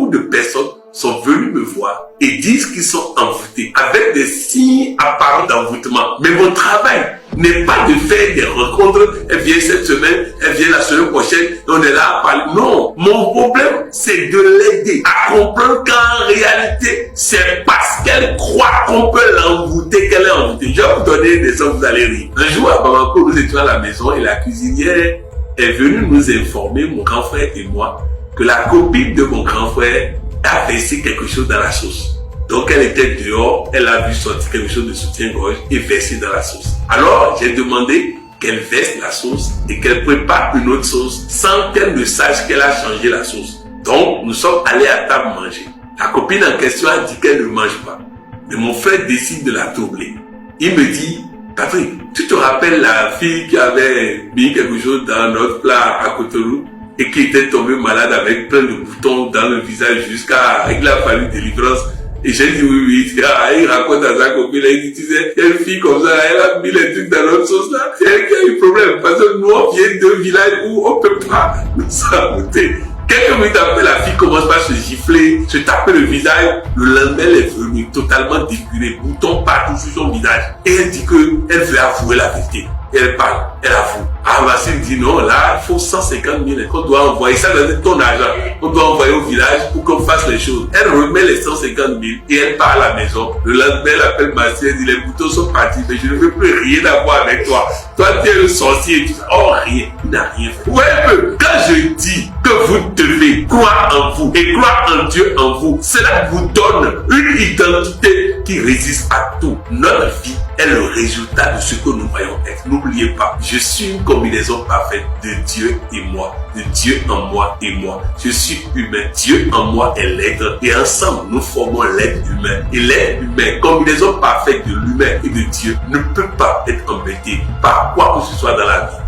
beaucoup de personnes sont venus me voir et disent qu'ils sont envoûtés avec des signes apparents d'envoûtement. Mais mon travail n'est pas de faire des rencontres, elle vient cette semaine, elle vient la semaine prochaine, et on est là à parler. Non, mon problème, c'est de l'aider à comprendre qu'en réalité, c'est parce qu'elle croit qu'on peut l'envoûter qu'elle est envoûtée. Je vais vous donner des exemples, vous allez rire. Un jour à Bamako, nous étions à la maison et la cuisinière est venue nous informer, mon grand frère et moi, que la copine de mon grand frère a versé quelque chose dans la sauce. Donc elle était dehors, elle a vu sortir quelque chose de soutien-gorge et versé dans la sauce. Alors j'ai demandé qu'elle verse la sauce et qu'elle prépare une autre sauce sans qu'elle ne sache qu'elle a changé la sauce. Donc nous sommes allés à table manger. La copine en question a dit qu'elle ne mange pas. Mais mon frère décide de la troubler. Il me dit, Patrick, tu te rappelles la fille qui avait mis quelque chose dans notre plat à Cotonou et qui était tombée malade avec plein de boutons dans le visage jusqu'à il a fallu délivrance. Et j'ai dit oui. Il raconte à sa copine, il dit, tu sais, il y a une fille comme ça, elle a mis les trucs dans notre sauce là. C'est elle qui a eu problème. Parce que nous, on vient d'un village où on peut pas nous saboter. Quelques minutes après, la fille commence par se gifler, se taper le visage. Le lendemain, elle est venue totalement défigurée, boutons partout sur son visage. Et elle dit qu'elle veut avouer la vérité. Et elle parle, elle avoue. Vassil dit non, là, il faut 150 000 qu'on doit envoyer. Ça doit être ton argent. On doit envoyer au village pour qu'on fasse les choses. Elle remet les 150 000 et elle part à la maison. Le lendemain, elle appelle Massi, elle dit les boutons sont partis, mais je ne veux plus rien avoir avec toi. Toi, tu es le sorcier. Tu dis, oh, rien. Il n'a rien fait. Ouais, quand je dis que vous devez croire en vous et croire en Dieu en vous, cela vous donne une identité qui résiste à tout. Notre vie est le résultat de ce que nous voyons être. N'oubliez pas, je suis une combinaison parfaite de Dieu et moi, de Dieu en moi et moi. Je suis humain, Dieu en moi est l'être et ensemble nous formons l'être humain. Et l'être humain, combinaison parfaite de l'humain et de Dieu, ne peut pas être embêté par quoi que ce soit dans la vie.